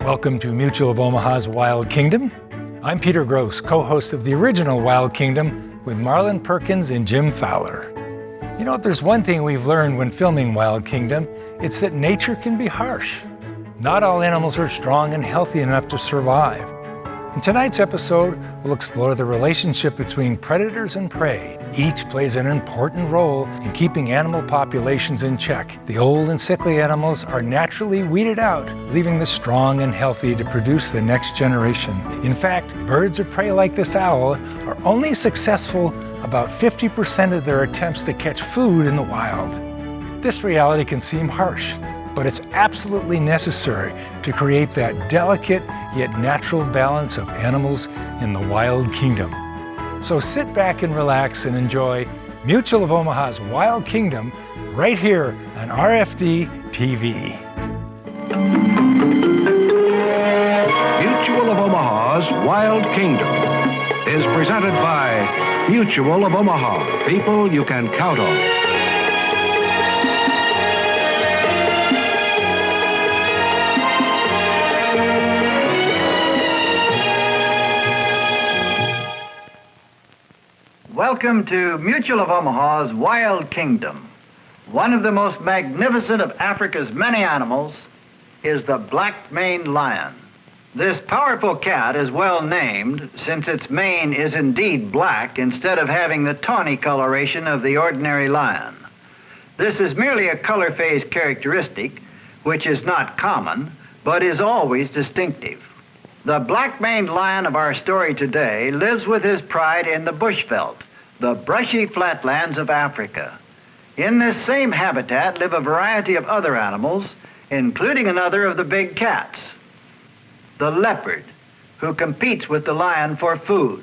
Welcome to Mutual of Omaha's Wild Kingdom. I'm Peter Gross, co-host of the original Wild Kingdom with Marlon Perkins and Jim Fowler. You know, if there's one thing we've learned when filming Wild Kingdom, it's that nature can be harsh. Not all animals are strong and healthy enough to survive. In tonight's episode, we'll explore the relationship between predators and prey. Each plays an important role in keeping animal populations in check. The old and sickly animals are naturally weeded out, leaving the strong and healthy to produce the next generation. In fact, birds of prey like this owl are only successful about 50% of their attempts to catch food in the wild. This reality can seem harsh, but it's absolutely necessary to create that delicate yet natural balance of animals in the wild kingdom. So sit back and relax and enjoy Mutual of Omaha's Wild Kingdom right here on RFD-TV. Mutual of Omaha's Wild Kingdom is presented by Mutual of Omaha, people you can count on. Welcome to Mutual of Omaha's Wild Kingdom. One of the most magnificent of Africa's many animals is the black-maned lion. This powerful cat is well named since its mane is indeed black instead of having the tawny coloration of the ordinary lion. This is merely a color phase characteristic which is not common but is always distinctive. The black-maned lion of our story today lives with his pride in the bushveld, the brushy flatlands of Africa. In this same habitat live a variety of other animals, including another of the big cats, the leopard, who competes with the lion for food,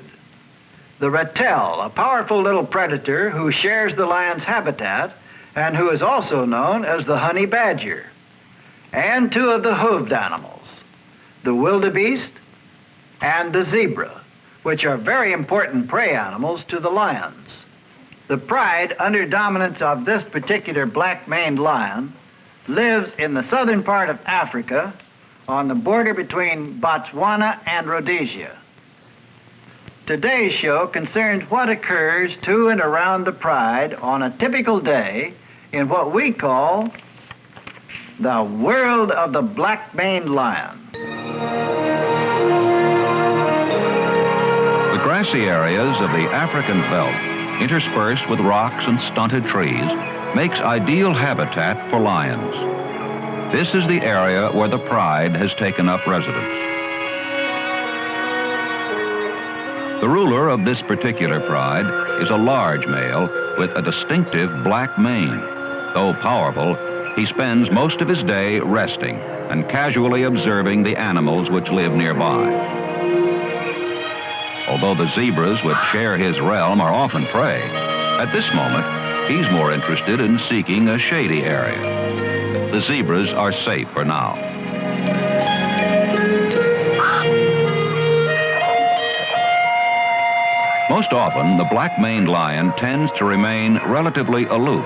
the ratel, a powerful little predator who shares the lion's habitat and who is also known as the honey badger, and two of the hoofed animals, the wildebeest and the zebra, which are very important prey animals to the lions. The pride under dominance of this particular black-maned lion lives in the southern part of Africa on the border between Botswana and Rhodesia. Today's show concerns what occurs to and around the pride on a typical day in what we call the world of the black-maned lion. The grassy areas of the African veldt, interspersed with rocks and stunted trees, makes ideal habitat for lions. This is the area where the pride has taken up residence. The ruler of this particular pride is a large male with a distinctive black mane. Though powerful, he spends most of his day resting and casually observing the animals which live nearby. Although the zebras which share his realm are often prey, at this moment, he's more interested in seeking a shady area. The zebras are safe for now. Most often, the black-maned lion tends to remain relatively aloof,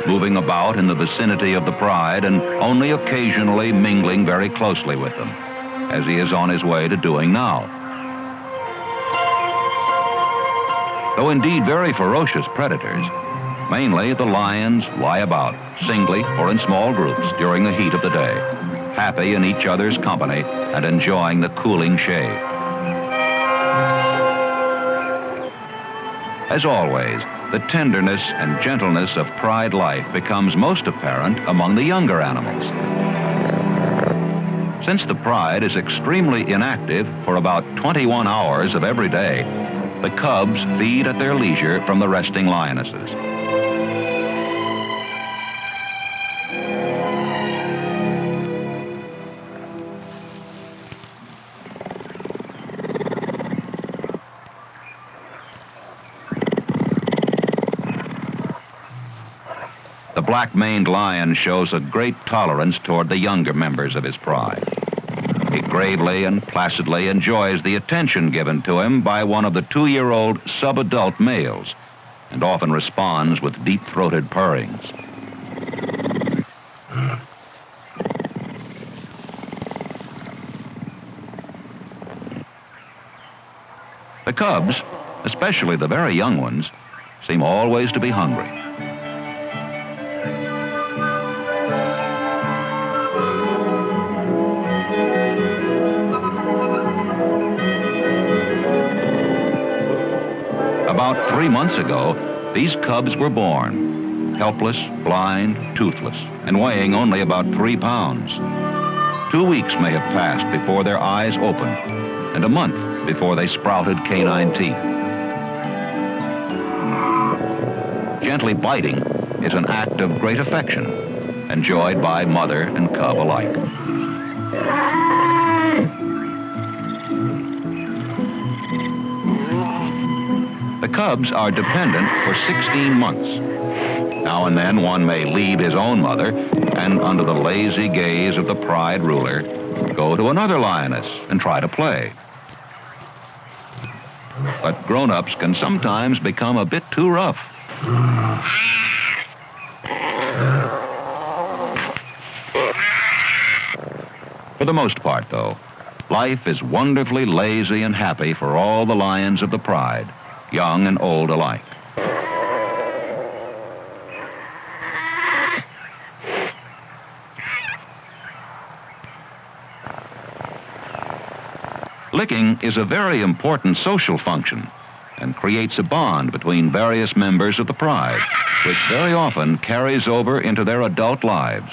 moving about in the vicinity of the pride and only occasionally mingling very closely with them, as he is on his way to doing now. Though indeed very ferocious predators, mainly the lions lie about, singly or in small groups during the heat of the day, happy in each other's company and enjoying the cooling shade. As always, the tenderness and gentleness of pride life becomes most apparent among the younger animals. Since the pride is extremely inactive for about 21 hours of every day, the cubs feed at their leisure from the resting lionesses. The black-maned lion shows a great tolerance toward the younger members of his pride. He gravely and placidly enjoys the attention given to him by one of the 2-year-old sub-adult males and often responds with deep-throated purrings. cubs, especially the very young ones, seem always to be hungry. About 3 months ago, these cubs were born, helpless, blind, toothless, and weighing only about 3 pounds. 2 weeks may have passed before their eyes opened, and a month before they sprouted canine teeth. Gently biting is an act of great affection, enjoyed by mother and cub alike. The cubs are dependent for 16 months. Now and then one may leave his own mother and, under the lazy gaze of the pride ruler, go to another lioness and try to play. But grown-ups can sometimes become a bit too rough. For the most part, though, life is wonderfully lazy and happy for all the lions of the pride, young and old alike. Licking is a very important social function and creates a bond between various members of the pride, which very often carries over into their adult lives.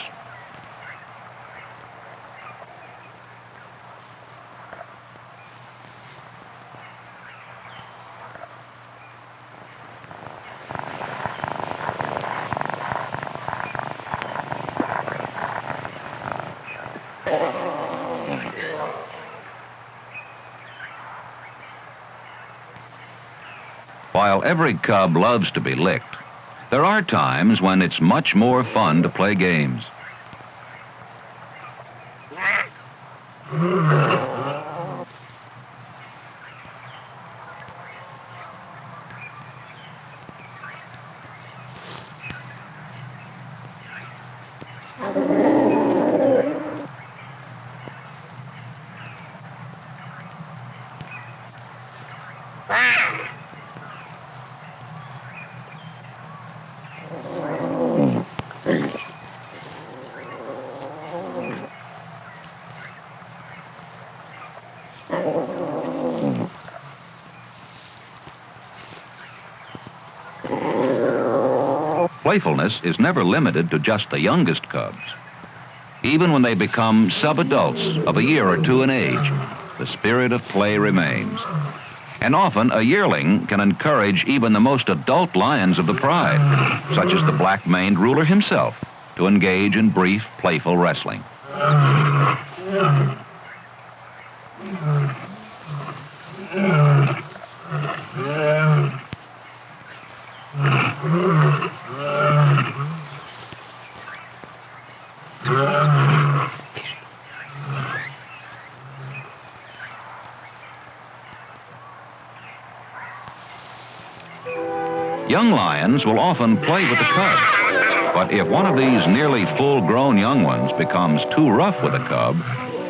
While every cub loves to be licked, there are times when it's much more fun to play games. Playfulness is never limited to just the youngest cubs. Even when they become sub-adults of a year or two in age, the spirit of play remains. And often a yearling can encourage even the most adult lions of the pride, such as the black-maned ruler himself, to engage in brief, playful wrestling. Young lions will often play with the cubs, but if one of these nearly full-grown young ones becomes too rough with a cub,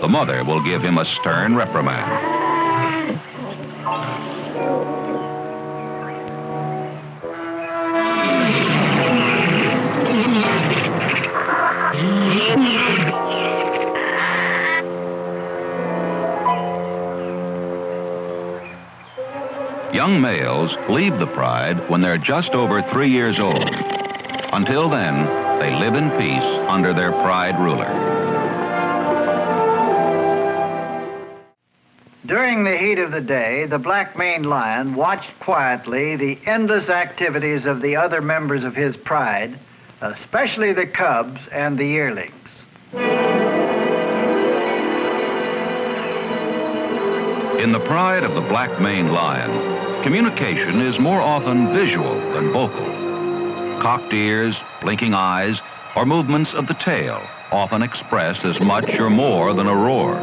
the mother will give him a stern reprimand. Young males leave the pride when they're just over 3 years old. Until then, they live in peace under their pride ruler. During the heat of the day, the black-maned lion watched quietly the endless activities of the other members of his pride, especially the cubs and the yearlings. In the pride of the black-maned lion, communication is more often visual than vocal. Cocked ears, blinking eyes, or movements of the tail often express as much or more than a roar.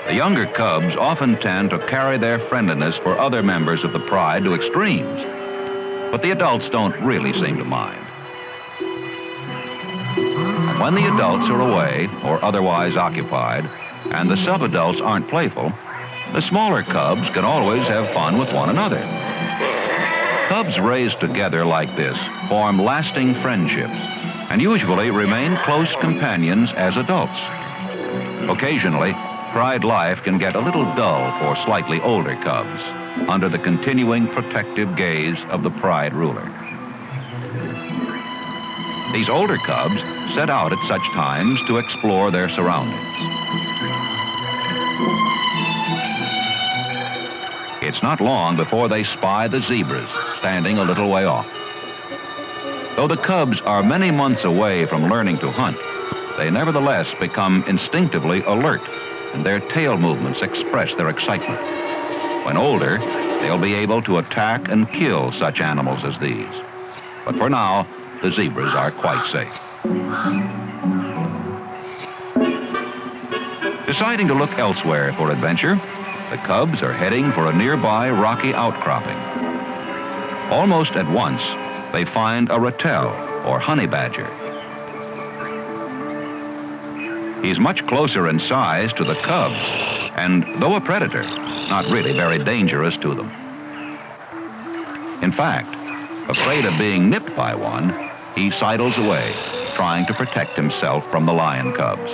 The younger cubs often tend to carry their friendliness for other members of the pride to extremes, but the adults don't really seem to mind. When the adults are away or otherwise occupied, and the sub-adults aren't playful, the smaller cubs can always have fun with one another. Cubs raised together like this form lasting friendships and usually remain close companions as adults. Occasionally, pride life can get a little dull for slightly older cubs under the continuing protective gaze of the pride ruler. These older cubs set out at such times to explore their surroundings. It's not long before they spy the zebras standing a little way off. Though the cubs are many months away from learning to hunt, they nevertheless become instinctively alert, and their tail movements express their excitement. When older, they'll be able to attack and kill such animals as these. But for now, the zebras are quite safe. Deciding to look elsewhere for adventure, the cubs are heading for a nearby rocky outcropping. Almost at once, they find a ratel, or honey badger. He's much closer in size to the cubs, and though a predator, not really very dangerous to them. In fact, afraid of being nipped by one, he sidles away, trying to protect himself from the lion cubs.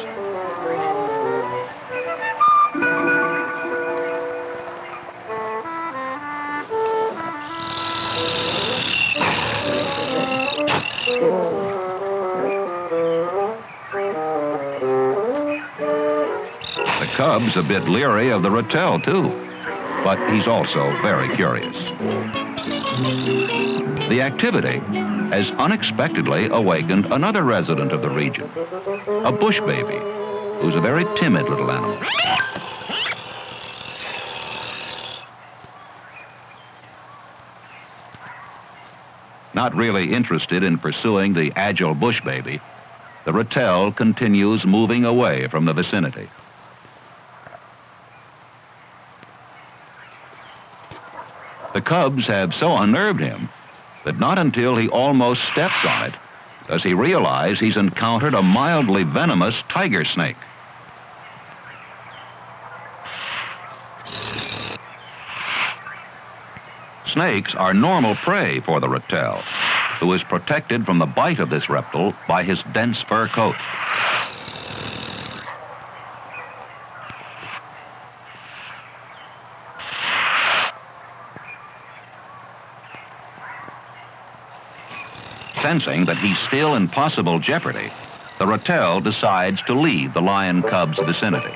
The cub's a bit leery of the ratel, too, but he's also very curious. The activity has unexpectedly awakened another resident of the region, a bush baby, who's a very timid little animal. Not really interested in pursuing the agile bush baby, the ratel continues moving away from the vicinity. The cubs have so unnerved him that not until he almost steps on it does he realize he's encountered a mildly venomous tiger snake. Snakes are normal prey for the ratel, who is protected from the bite of this reptile by his dense fur coat. Sensing that he's still in possible jeopardy, the ratel decides to leave the lion cub's vicinity.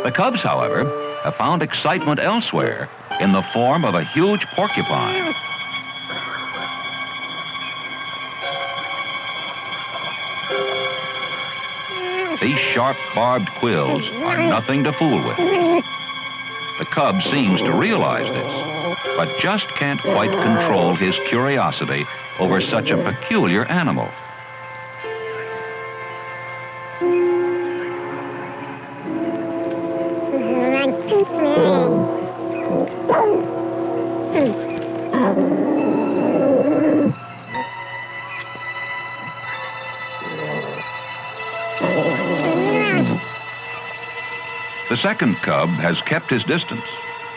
The cubs, however, have found excitement elsewhere in the form of a huge porcupine. These sharp, barbed quills are nothing to fool with. The cub seems to realize this, but just can't quite control his curiosity over such a peculiar animal. The second cub has kept his distance,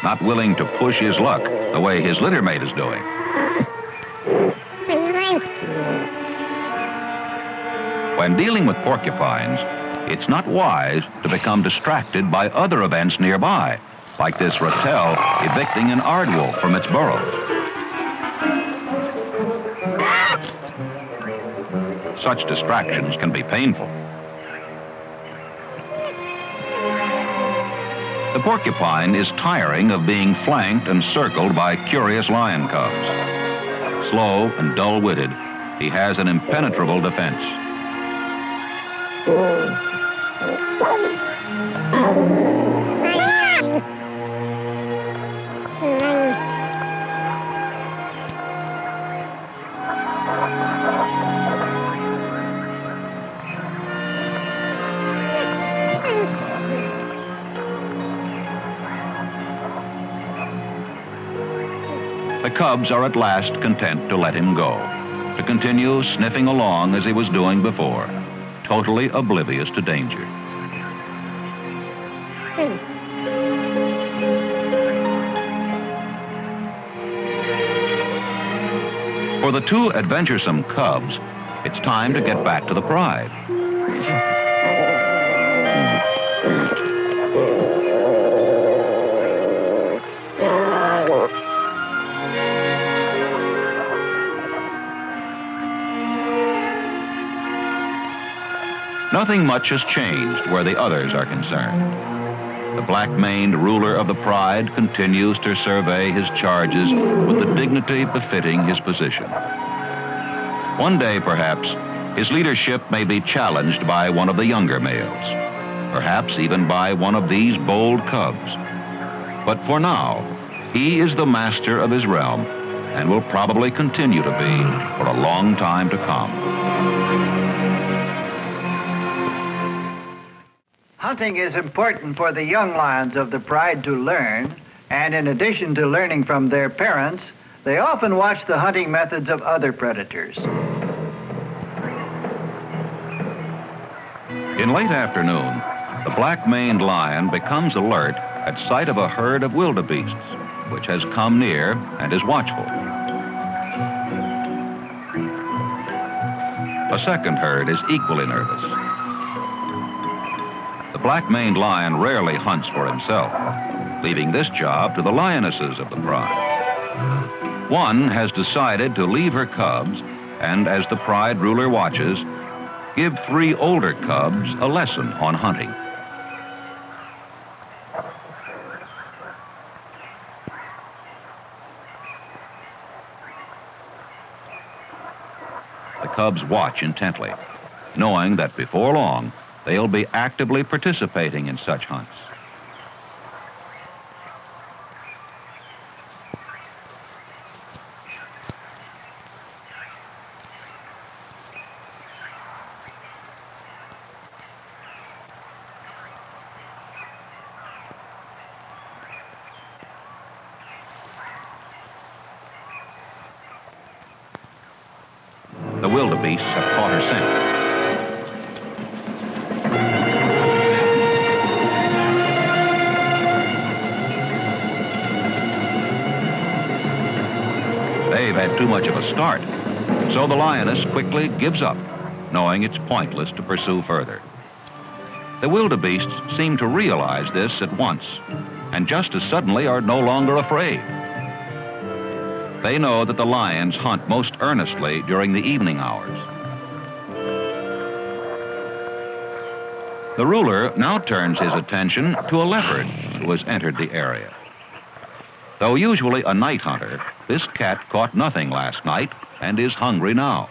not willing to push his luck the way his littermate is doing. When dealing with porcupines, it's not wise to become distracted by other events nearby, like this ratel evicting an aardwolf from its burrow. Such distractions can be painful. The porcupine is tiring of being flanked and circled by curious lion cubs. Slow and dull-witted, he has an impenetrable defense. The cubs are at last content to let him go, to continue sniffing along as he was doing before. totally oblivious to danger. For the two adventuresome cubs, it's time to get back to the pride. Nothing much has changed where the others are concerned. The black-maned ruler of the pride continues to survey his charges with the dignity befitting his position. One day, perhaps, his leadership may be challenged by one of the younger males, perhaps even by one of these bold cubs. But for now, he is the master of his realm and will probably continue to be for a long time to come. Hunting is important for the young lions of the pride to learn, and in addition to learning from their parents, they often watch the hunting methods of other predators. In late afternoon, the black-maned lion becomes alert at sight of a herd of wildebeests, which has come near and is watchful. A second herd is equally nervous. The black-maned lion rarely hunts for himself, leaving this job to the lionesses of the pride. One has decided to leave her cubs, and as the pride ruler watches, give 3 older cubs a lesson on hunting. The cubs watch intently, knowing that before long, they'll be actively participating in such hunts. The wildebeests have caught her scent. They've had too much of a start, so the lioness quickly gives up, knowing it's pointless to pursue further. The wildebeests seem to realize this at once, and just as suddenly are no longer afraid. They know that the lions hunt most earnestly during the evening hours. The ruler now turns his attention to a leopard who has entered the area. Though usually a night hunter, this cat caught nothing last night and is hungry now.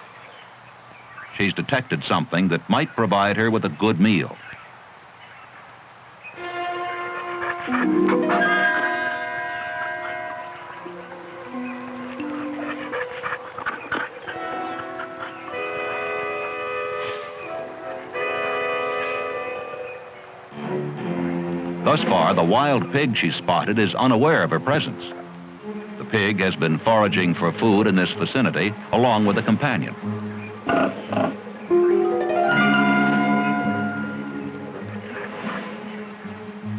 She's detected something that might provide her with a good meal. Thus far, the wild pig she spotted is unaware of her presence. The pig has been foraging for food in this vicinity, along with a companion.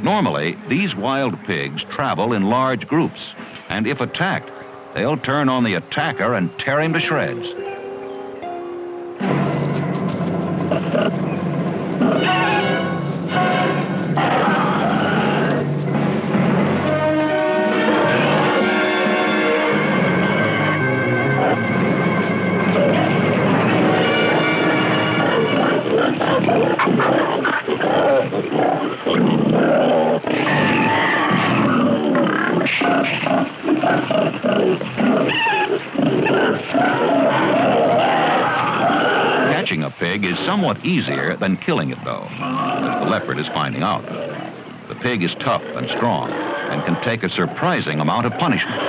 Normally, these wild pigs travel in large groups, and if attacked, they'll turn on the attacker and tear him to shreds. Catching a pig is somewhat easier than killing it, though, as the leopard is finding out. The pig is tough and strong and can take a surprising amount of punishment.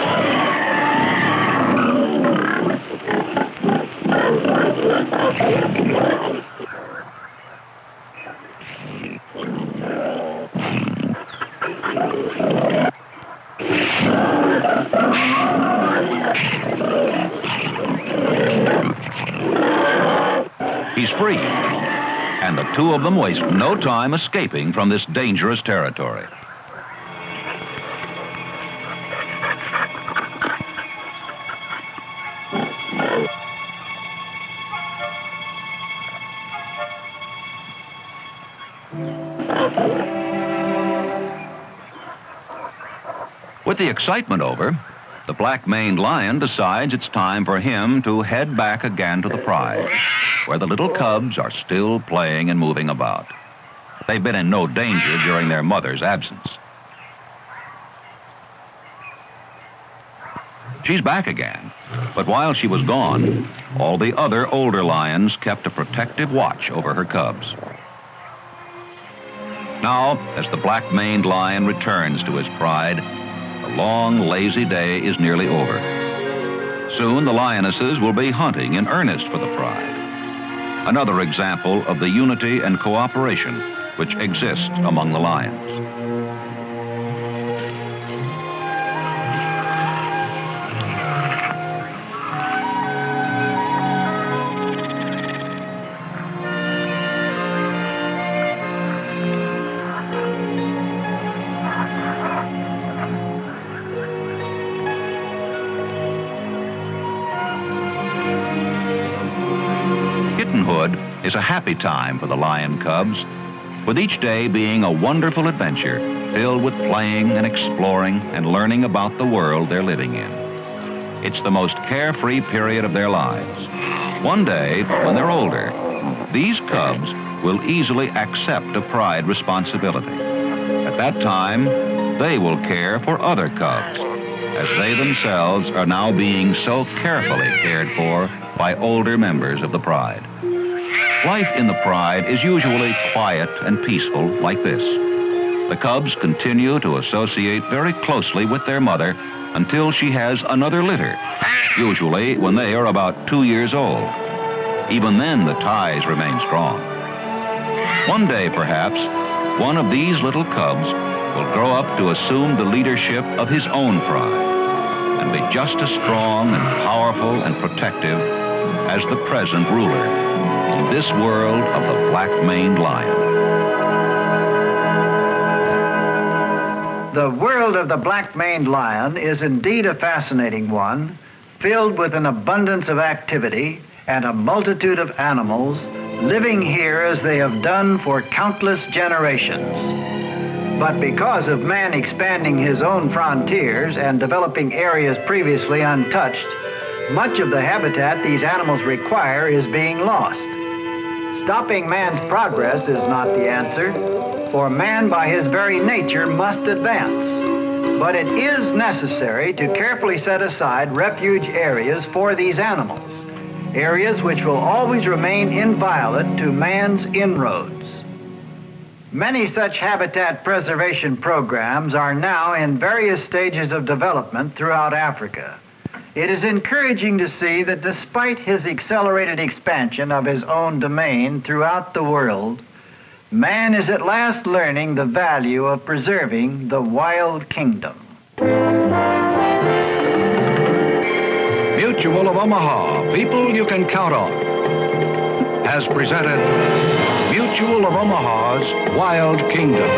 He's free, and the two of them waste no time escaping from this dangerous territory. With the excitement over, the black-maned lion decides it's time for him to head back again to the pride, where the little cubs are still playing and moving about. They've been in no danger during their mother's absence. She's back again, but while she was gone, all the other older lions kept a protective watch over her cubs. Now, as the black-maned lion returns to his pride, the long, lazy day is nearly over. Soon the lionesses will be hunting in earnest for the pride. Another example of the unity and cooperation which exist among the lions. Is a happy time for the lion cubs, with each day being a wonderful adventure filled with playing and exploring and learning about the world they're living in. It's the most carefree period of their lives. One day, when they're older, these cubs will easily accept a pride responsibility. At that time, they will care for other cubs, as they themselves are now being so carefully cared for by older members of the pride. Life in the pride is usually quiet and peaceful like this. The cubs continue to associate very closely with their mother until she has another litter, usually when they are about 2 years old. Even then, the ties remain strong. One day, perhaps, one of these little cubs will grow up to assume the leadership of his own pride and be just as strong and powerful and protective as the present ruler in this world of the black-maned lion. The world of the black-maned lion is indeed a fascinating one, filled with an abundance of activity and a multitude of animals living here as they have done for countless generations. But because of man expanding his own frontiers and developing areas previously untouched, much of the habitat these animals require is being lost. Stopping man's progress is not the answer, for man by his very nature must advance. But it is necessary to carefully set aside refuge areas for these animals, areas which will always remain inviolate to man's inroads. Many such habitat preservation programs are now in various stages of development throughout Africa. It is encouraging to see that despite his accelerated expansion of his own domain throughout the world, man is at last learning the value of preserving the wild kingdom. Mutual of Omaha, people you can count on, has presented Mutual of Omaha's Wild Kingdom.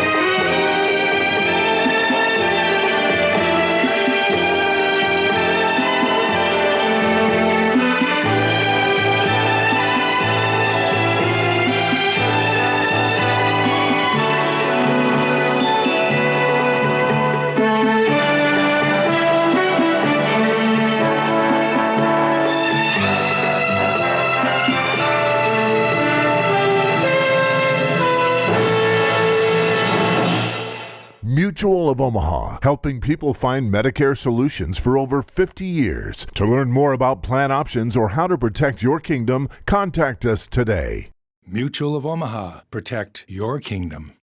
Mutual of Omaha, helping people find Medicare solutions for over 50 years. To learn more about plan options or how to protect your kingdom, contact us today. Mutual of Omaha. Protect your kingdom.